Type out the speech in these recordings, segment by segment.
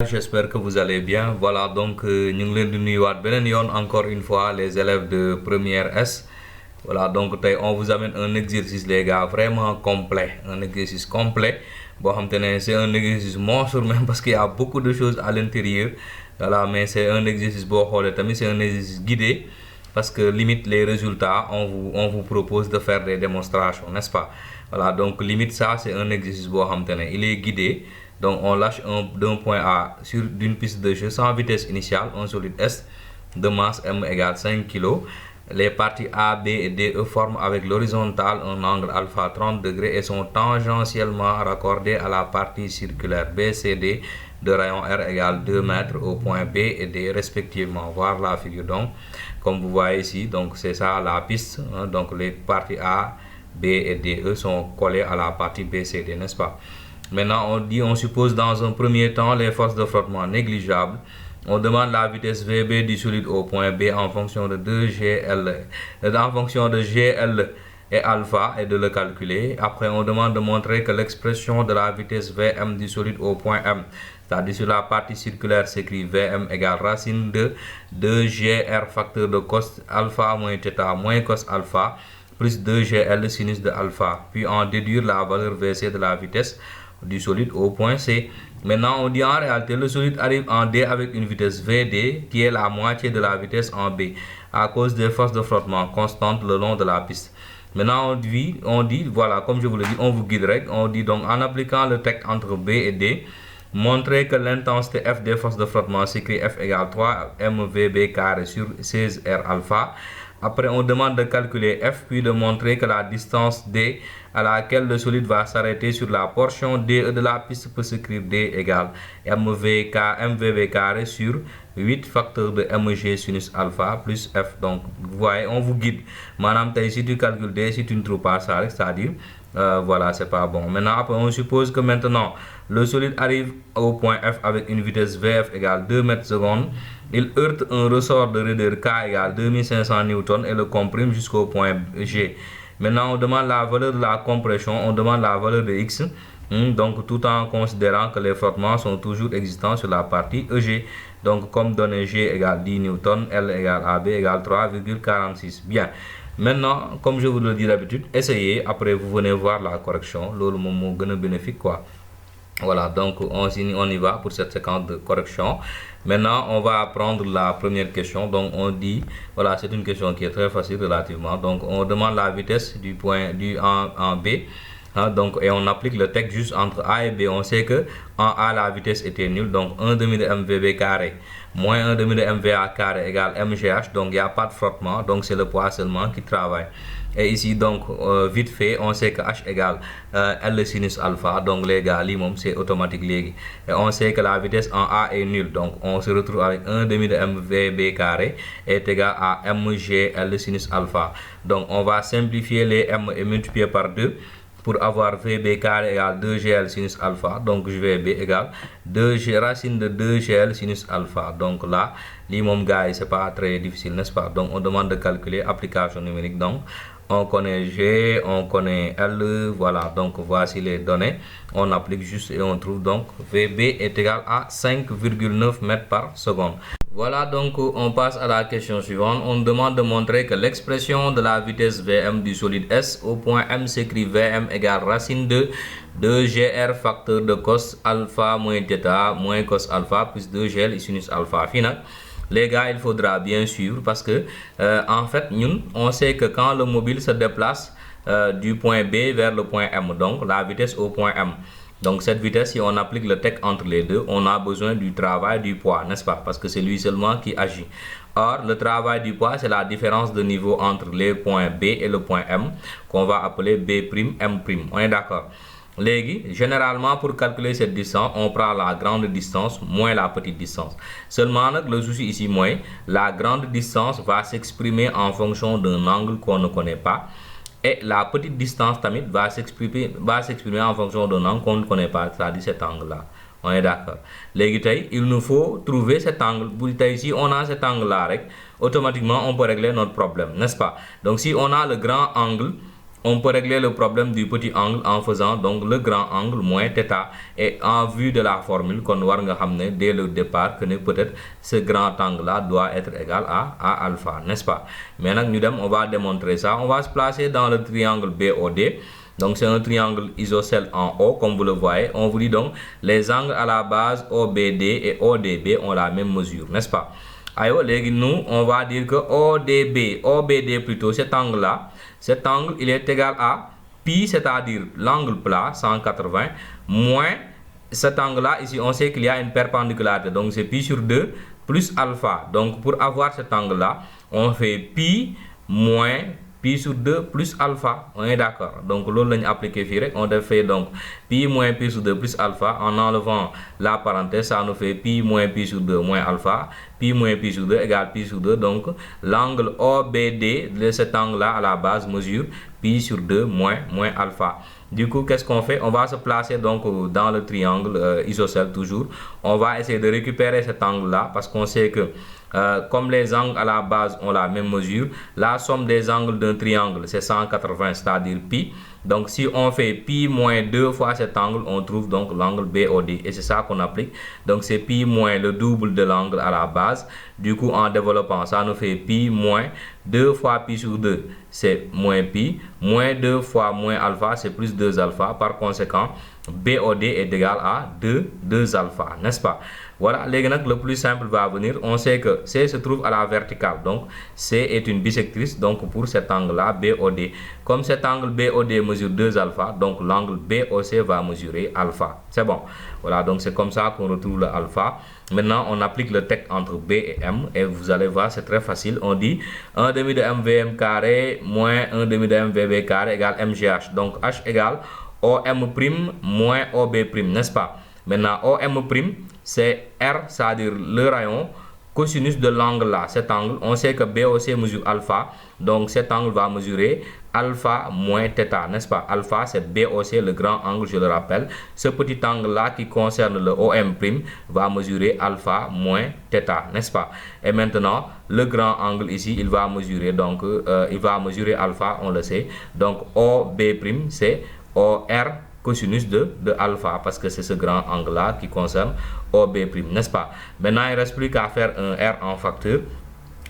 J'espère que vous allez bien. Voilà, donc ñu ngi leen di nuyuwaat beneen yoon encore une fois les élèves de première S. Voilà, donc tey on vous amène un exercice les gars vraiment complet, un exercice complet boo xam te ne c'est un exercice monstre même parce qu'il y a beaucoup de choses à l'intérieur. Voilà, mais c'est un exercice boo xoolee tamit c'est un exercice guidé parce que limite les résultats on vous propose de faire des démonstrations, n'est-ce pas? Voilà, donc limite ça c'est un exercice boo xam te ne il est guidé. Donc on lâche d'un point A d'une piste de jeu sans vitesse initiale, un solide S de masse M égale 5 kg. Les parties A, B et D forment avec l'horizontale un angle alpha 30 degrés et sont tangentiellement raccordées à la partie circulaire BCD de rayon R égale 2 mètres au point B et D respectivement. Voir la figure donc, comme vous voyez ici, donc c'est ça la piste, hein, donc les parties A, B et D sont collées à la partie BCD, n'est-ce pas? Maintenant, on suppose dans un premier temps les forces de frottement négligeables. On demande la vitesse VB du solide au point B en fonction de 2GL, en fonction de GL et alpha et de le calculer. Après, on demande de montrer que l'expression de la vitesse VM du solide au point M, c'est-à-dire sur la partie circulaire s'écrit VM égale racine de 2GR facteur de cos alpha moins θ moins cos alpha plus 2GL sinus de alpha, puis en déduire la valeur VC de la vitesse du solide au point C. Maintenant, on dit en réalité le solide arrive en D avec une vitesse VD qui est la moitié de la vitesse en B à cause des forces de frottement constantes le long de la piste. Maintenant, on dit voilà, comme je vous le dis, on vous guide. On dit donc en appliquant le texte entre B et D, montrer que l'intensité F des forces de frottement s'écrit F égale 3 mVb carré sur 16R alpha. Après, on demande de calculer F, puis de montrer que la distance D à laquelle le solide va s'arrêter sur la portion DE de la piste peut s'écrire D égale mVb carré sur 8 facteur de mg sinus alpha plus F. Donc, vous voyez, on vous guide. Madame, si tu calcules D, si tu ne trouves pas ça, c'est-à-dire, voilà, c'est pas bon. Maintenant, après, on suppose que maintenant, le solide arrive au point F avec une vitesse VF égale 2 mètres secondes. Il heurte un ressort de raideur K égale 2500 Newton et le comprime jusqu'au point G. Maintenant, on demande la valeur de la compression, on demande la valeur de X, donc tout en considérant que les frottements sont toujours existants sur la partie EG. Donc, comme donné G égale 10 Newton, L égale AB égale 3,46. Bien. Maintenant, comme je vous le dis d'habitude, essayez, après vous venez voir la correction. L'autre moment bénéfique quoi. Voilà, donc on y va pour cette séquence de correction. Maintenant, on va prendre la première question. Donc, on dit, voilà, c'est une question qui est très facile relativement. Donc, on demande la vitesse du point en B. Hein, donc, et on applique le texte juste entre A et B. On sait que en A, la vitesse était nulle. Donc, 1 demi de mVb carré moins 1 demi de mVa carré égale mgh. Donc, il n'y a pas de frottement. Donc, c'est le poids seulement qui travaille. Et ici, donc, vite fait, on sait que H égale L sinus alpha. Donc, les gars, c'est automatique. Et on sait que la vitesse en A est nulle. Donc, on se retrouve avec 1 demi de mVb carré est égal à mg L sinus alpha. Donc, on va simplifier les m et multiplier par 2 pour avoir Vb carré égale 2gl sinus alpha. Donc, Vb égale 2g racine de 2gl sinus alpha. Donc, là, gars, c'est pas très difficile, n'est-ce pas? Donc, on demande de calculer application numérique. Donc, on connaît G, on connaît L, voilà, donc voici les données. On applique juste et on trouve donc Vb est égal à 5,9 mètres par seconde. Voilà, donc on passe à la question suivante. On demande de montrer que l'expression de la vitesse Vm du solide S au point M s'écrit Vm égale racine de 2gr facteur de cos alpha moins θ moins cos alpha plus 2gl sinus alpha. Final. Les gars, il faudra bien suivre parce que en fait, nous, on sait que quand le mobile se déplace du point B vers le point M, donc la vitesse au point M. Donc cette vitesse, si on applique le texte entre les deux, on a besoin du travail du poids, n'est-ce pas? Parce que c'est lui seulement qui agit. Or, le travail du poids, c'est la différence de niveau entre les points B et le point M qu'on va appeler B', M'. On est d'accord? Généralement, pour calculer cette distance, on prend la grande distance moins la petite distance. Seulement, le souci ici, la grande distance va s'exprimer en fonction d'un angle qu'on ne connaît pas. Et la petite distance tamit va s'exprimer en fonction d'un angle qu'on ne connaît pas, c'est-à-dire cet angle-là. On est d'accord. Il nous faut trouver cet angle. Si on a cet angle-là, automatiquement, on peut régler notre problème, n'est-ce pas? Donc, si on a le grand angle on peut régler le problème du petit angle en faisant donc le grand angle moins θ. Et en vue de la formule, qu'on va ramener dès le départ que peut-être ce grand angle là doit être égal à alpha, n'est-ce pas? Maintenant, on va démontrer ça. On va se placer dans le triangle BOD. Donc c'est un triangle isocèle en haut, comme vous le voyez. On vous dit donc les angles à la base OBD et ODB ont la même mesure, n'est-ce pas? Alors, nous, on va dire que OBD plutôt, cet angle-là, cet angle, il est égal à pi, c'est-à-dire l'angle plat, 180, moins cet angle-là, ici, on sait qu'il y a une perpendicularité. Donc, c'est pi sur 2 plus alpha. Donc, pour avoir cet angle-là, on fait pi moins pi sur 2 plus alpha. On est d'accord? Donc, l'on l'a appliqué ici, on fait donc pi moins pi sur 2 plus alpha. En enlevant la parenthèse, ça nous fait pi moins pi sur 2 moins alpha. Pi moins pi sur 2 égale pi sur 2. Donc, l'angle OBD de cet angle-là à la base mesure pi sur 2 moins alpha. Du coup, qu'est-ce qu'on fait? On va se placer donc dans le triangle isocèle toujours. On va essayer de récupérer cet angle-là parce qu'on sait que comme les angles à la base ont la même mesure, la somme des angles d'un triangle c'est 180, c'est-à-dire pi. Donc si on fait pi moins 2 fois cet angle, on trouve donc l'angle BOD et c'est ça qu'on applique. Donc c'est pi moins le double de l'angle à la base. Du coup, en développant, ça nous fait pi moins 2 fois pi sur 2, c'est moins pi, moins 2 fois moins alpha, c'est plus 2 alpha. Par conséquent, BOD est égal à 2 alpha, n'est-ce pas? Voilà, le plus simple va venir. On sait que C se trouve à la verticale, donc C est une bisectrice. Donc pour cet angle-là, BOD, comme cet angle BOD mesure 2 alpha, donc l'angle BOC va mesurer alpha. C'est bon. Voilà, donc c'est comme ça qu'on retrouve le alpha. Maintenant, on applique le texte entre B et M et vous allez voir, c'est très facile. On dit 1 demi de MVM carré moins 1 demi de MVB carré égale MGH. Donc H égale OM' moins OB', n'est-ce pas? Maintenant, OM', c'est R, c'est-à-dire le rayon cosinus de l'angle là. Cet angle, on sait que BOC mesure alpha, donc cet angle va mesurer alpha moins θ, n'est-ce pas? Alpha, c'est BOC, le grand angle, je le rappelle. Ce petit angle-là qui concerne le OM' va mesurer alpha moins θ, n'est-ce pas? Et maintenant, le grand angle ici, il va mesurer donc, il va mesurer alpha, on le sait. Donc, OB', c'est OR cosinus de alpha, parce que c'est ce grand angle-là qui concerne OB', n'est-ce pas? Maintenant, il ne reste plus qu'à faire un R en facteur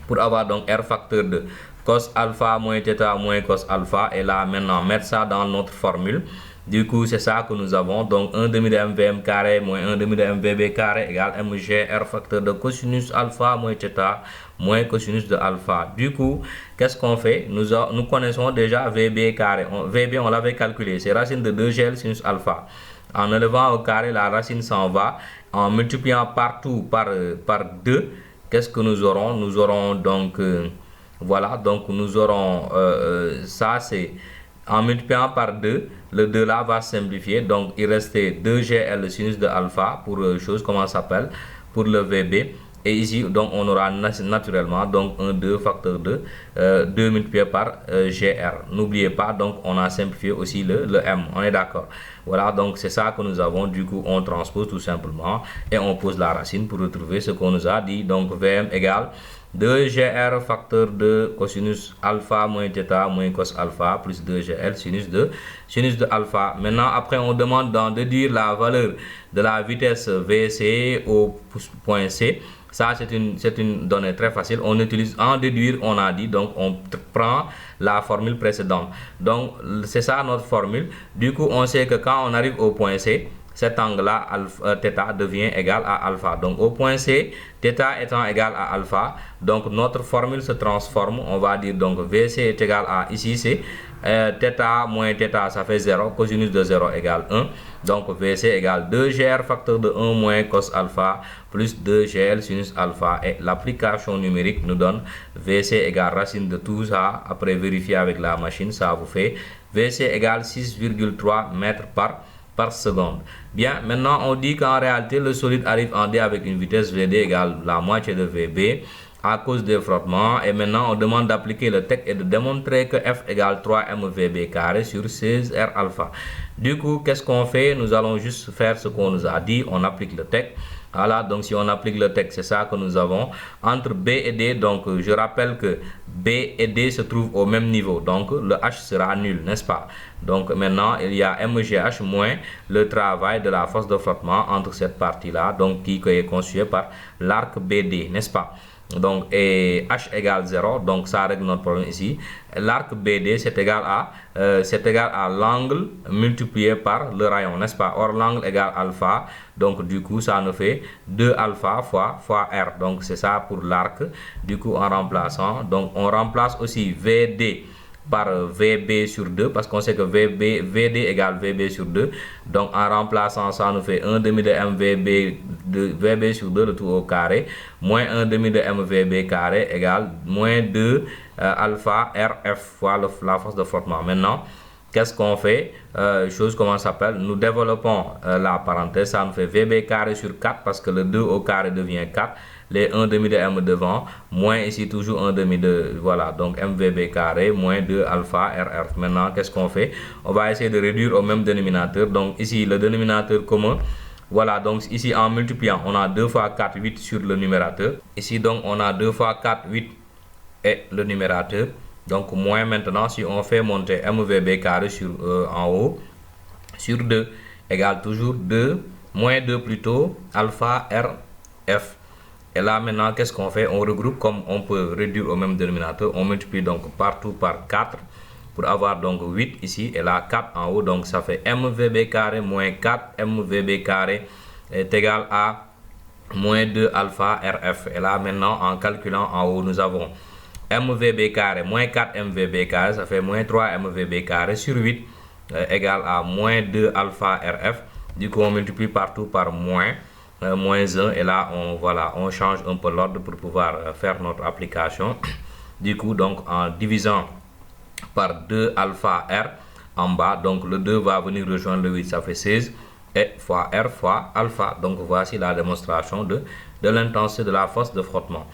pour avoir donc R facteur de cos alpha moins θ moins cos alpha. Et là, maintenant, mettre ça dans notre formule. Du coup, c'est ça que nous avons. Donc, 1 demi de MVM carré moins 1 demi de MVB carré égale MG R facteur de cosinus alpha moins θ moins cosinus de alpha. Du coup, qu'est-ce qu'on fait? Nous connaissons déjà VB carré. VB, on l'avait calculé. C'est racine de 2GL sinus alpha. En élevant au carré, la racine s'en va. En multipliant partout par 2, qu'est-ce que nous aurons? Nous aurons donc, voilà, donc nous aurons, ça c'est, en multipliant par 2, le 2 là va simplifier. Donc, il restait 2GL sinus de alpha pour chose, comment ça s'appelle? Pour le VB. Et ici, donc, on aura naturellement donc 1, 2 facteur de 2 multiplié par GR. N'oubliez pas, donc, on a simplifié aussi le M. On est d'accord. Voilà, donc c'est ça que nous avons. Du coup, on transpose tout simplement et on pose la racine pour retrouver ce qu'on nous a dit. Donc, VM égale 2GR facteur de cosinus alpha moins θ moins cos alpha plus 2GL sinus de alpha. Maintenant, après, on demande d'en déduire la valeur de la vitesse VC au point C. Ça, c'est une donnée très facile. On utilise en déduire, on a dit, donc on prend la formule précédente. Donc, c'est ça notre formule. Du coup, on sait que quand on arrive au point C, cet angle-là, θ, devient égal à alpha. Donc, au point C, θ étant égal à alpha, donc notre formule se transforme. On va dire donc VC est égal à, ici c'est θ moins θ, ça fait 0. Cosinus de 0 égale 1. Donc, VC égale 2GR facteur de 1 moins cos alpha plus 2GL sinus alpha. Et l'application numérique nous donne VC égale racine de tout ça. Après vérifier avec la machine, ça vous fait VC égale 6,3 mètres par seconde. Bien, maintenant on dit qu'en réalité le solide arrive en D avec une vitesse VD égale la moitié de VB à cause des frottements. Et maintenant on demande d'appliquer le texte et de démontrer que F égale 3 MVB carré sur 16 R alpha. Du coup, qu'est-ce qu'on fait? Nous allons juste faire ce qu'on nous a dit. On applique le texte. Voilà, donc si on applique le texte, c'est ça que nous avons. Entre B et D, donc je rappelle que B et D se trouvent au même niveau. Donc le H sera nul, n'est-ce pas? Donc maintenant, il y a MGH moins le travail de la force de frottement entre cette partie-là, donc qui est constituée par l'arc BD, n'est-ce pas? Donc, et H égale 0, donc ça règle notre problème ici. L'arc BD, c'est égal à l'angle multiplié par le rayon, n'est-ce pas? Or, l'angle égale alpha, donc du coup, ça nous fait 2 alpha fois R. Donc, c'est ça pour l'arc. Du coup, en remplaçant, donc on remplace aussi VD par VB sur 2 parce qu'on sait que VD égale VB sur 2. Donc en remplaçant ça, nous fait 1 demi de MVB de VB sur 2 le tout au carré moins 1 demi de MVB carré égale moins 2 alpha RF fois la force de frottement. Maintenant, qu'est-ce qu'on fait? Chose comment ça s'appelle? Nous développons la parenthèse, ça nous fait VB carré sur 4 parce que le 2 au carré devient 4. Les 1 demi de M devant, moins ici toujours 1 demi de, voilà, donc MVB carré, moins 2 alpha RF. Maintenant, qu'est-ce qu'on fait? On va essayer de réduire au même dénominateur. Donc ici, le dénominateur commun, voilà, donc ici en multipliant, on a 2 fois 4, 8 sur le numérateur. Ici, donc, on a 2 fois 4, 8 et le numérateur. Donc, moins maintenant, si on fait monter MVB carré sur, en haut, sur 2, égale toujours 2, moins 2 plutôt, alpha RF. Et là maintenant, qu'est-ce qu'on fait? On regroupe, comme on peut réduire au même dénominateur, on multiplie donc partout par 4 pour avoir donc 8 ici et là 4 en haut. Donc ça fait MVB carré moins 4 MVB carré est égal à moins 2 alpha RF. Et là maintenant, en calculant en haut, nous avons MVB carré moins 4 MVB carré, ça fait moins 3 MVB carré sur 8 égal à moins 2 alpha RF. Du coup, on multiplie partout par moins 1 et là on change un peu l'ordre pour pouvoir faire notre application. Du coup, donc en divisant par 2 alpha R en bas, donc le 2 va venir rejoindre le 8, ça fait 16 et fois R fois alpha. Donc voici la démonstration de l'intensité de la force de frottement.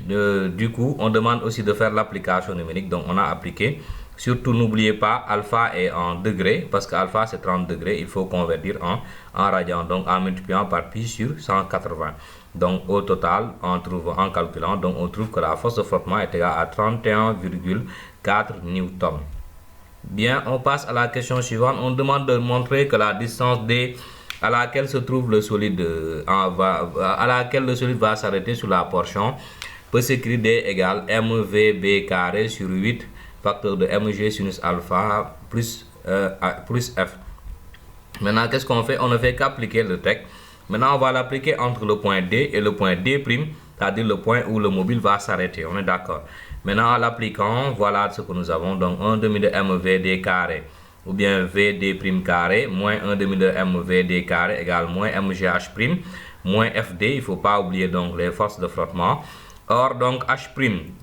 Du coup, on demande aussi de faire l'application numérique. Donc on a appliqué. Surtout, n'oubliez pas, alpha est en degrés, parce que alpha c'est 30 degrés, il faut convertir en radians, donc en multipliant par pi sur 180. Donc au total, en calculant, donc on trouve que la force de frottement est égale à 31,4 newtons. Bien, on passe à la question suivante. On demande de montrer que la distance D à laquelle se trouve le solide, à laquelle le solide va s'arrêter sur la portion, peut s'écrire D égale MVB carré sur 8 facteur de mg sinus alpha plus f. Maintenant, qu'est-ce qu'on fait? On ne fait qu'appliquer le texte. Maintenant, on va l'appliquer entre le point D et le point D', c'est-à-dire le point où le mobile va s'arrêter. On est d'accord? Maintenant, en l'appliquant, voilà ce que nous avons. Donc, 1 demi de mvd carré ou bien vd prime carré moins 1 demi de mvd carré égale moins mgh prime moins fd. Il ne faut pas oublier donc les forces de frottement. Or, donc, H',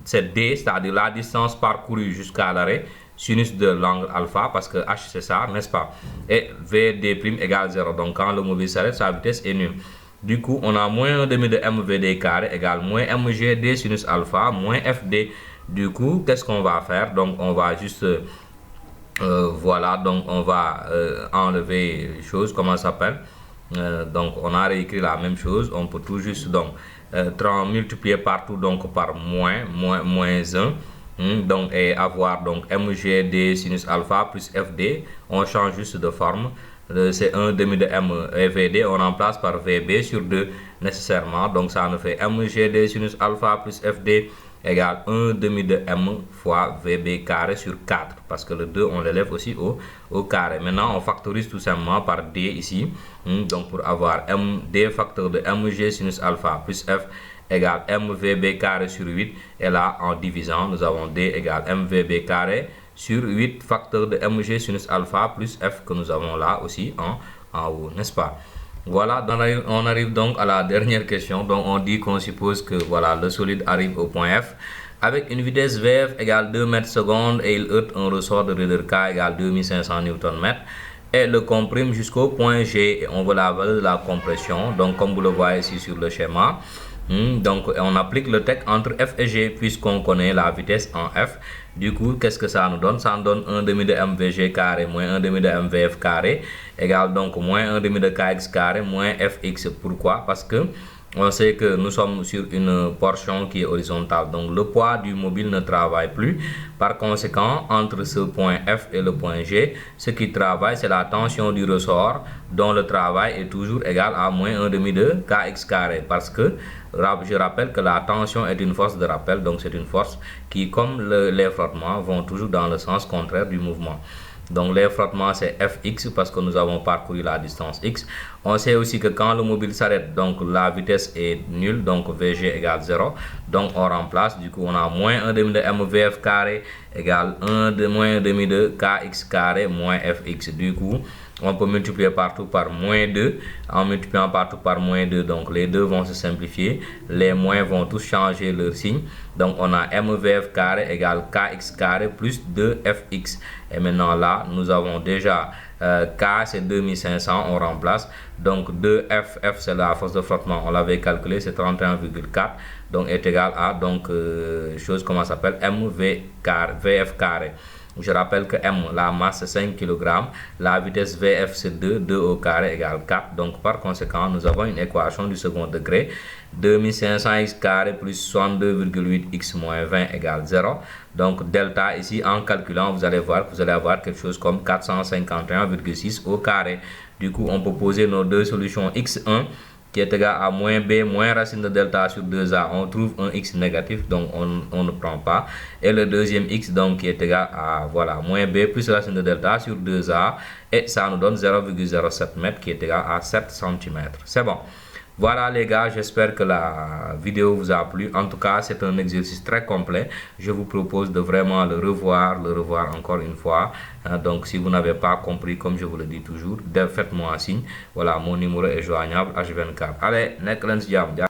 c'est D, c'est-à-dire la distance parcourue jusqu'à l'arrêt, sinus de l'angle alpha, parce que H, c'est ça, n'est-ce pas? Et VD' égale 0. Donc, quand le mobile s'arrête, sa vitesse est nulle. Du coup, on a moins 1 demi de MVD carré égale moins MGD sinus alpha moins FD. Du coup, qu'est-ce qu'on va faire? Donc, on va juste... voilà, donc on va enlever les choses, comment ça s'appelle? Donc, on a réécrit la même chose. On peut tout juste, donc... multiplier partout donc par moins 1 donc et avoir donc mgd sinus alpha plus fd. On change juste de forme, c'est 1 demi de m et vd, on remplace par vb sur 2 nécessairement, donc ça nous fait mgd sinus alpha plus fd égale 1 demi de m fois vb carré sur 4 parce que le 2 on l'élève aussi au carré. Maintenant on factorise tout simplement par d ici, donc pour avoir d facteur de mg sinus alpha plus f égale mvb carré sur 8 et là en divisant nous avons d égale mvb carré sur 8 facteur de mg sinus alpha plus f que nous avons là aussi en haut, n'est-ce pas? Voilà, on arrive donc à la dernière question. Donc on dit qu'on suppose que voilà le solide arrive au point F avec une vitesse VF égale 2 mètres secondes et il heurte un ressort de raideur K égale 2500 Nm et le comprime jusqu'au point G et on veut la valeur de la compression. Donc comme vous le voyez ici sur le schéma, Donc on applique le TEC entre f et g puisqu'on connaît la vitesse en f. Du coup, qu'est-ce que ça nous donne? Ça nous donne 1 demi de mvg carré moins 1 demi de mvf carré égale donc moins 1 demi de kx carré moins fx. Pourquoi? Parce que on sait que nous sommes sur une portion qui est horizontale, donc le poids du mobile ne travaille plus. Par conséquent, entre ce point F et le point G, ce qui travaille, c'est la tension du ressort, dont le travail est toujours égal à moins 1 demi de kx carré, parce que je rappelle que la tension est une force de rappel, donc c'est une force qui, comme les frottements, vont toujours dans le sens contraire du mouvement. Donc les frottements c'est fx parce que nous avons parcouru la distance x. On sait aussi que quand le mobile s'arrête, donc la vitesse est nulle, donc vg égale 0. Donc on remplace, du coup on a moins 1 demi de mvf carré égale moins 1 demi de kx carré moins fx. Du coup on peut multiplier partout par moins 2. En multipliant partout par moins 2, donc les deux vont se simplifier. Les moins vont tous changer leur signe. Donc on a mvf carré égale kx carré plus 2fx. Et maintenant là, nous avons déjà k c'est 2500, on remplace. Donc 2f, f c'est la force de frottement, on l'avait calculé, c'est 31,4. Donc est égal à chose comment ça s'appelle vf carré. Je rappelle que m, la masse c'est 5 kg, la vitesse vf c'est 2 au carré égale 4. Donc par conséquent, nous avons une équation du second degré. 2500x carré plus 62,8x moins 20 égale 0. Donc delta ici, en calculant, vous allez voir que vous allez avoir quelque chose comme 451,6 au carré. Du coup, on peut poser nos deux solutions x1 qui est égal à moins b moins racine de delta sur 2a, on trouve un x négatif, donc on ne prend pas. Et le deuxième x, donc qui est égal à voilà moins b plus racine de delta sur 2a, et ça nous donne 0,07 m qui est égal à 7 cm. C'est bon. Voilà les gars, j'espère que la vidéo vous a plu. En tout cas, c'est un exercice très complet. Je vous propose de vraiment le revoir encore une fois. Donc si vous n'avez pas compris, comme je vous le dis toujours, faites-moi un signe. Voilà, mon numéro est joignable H24. Allez, nekk leen ci jàmm.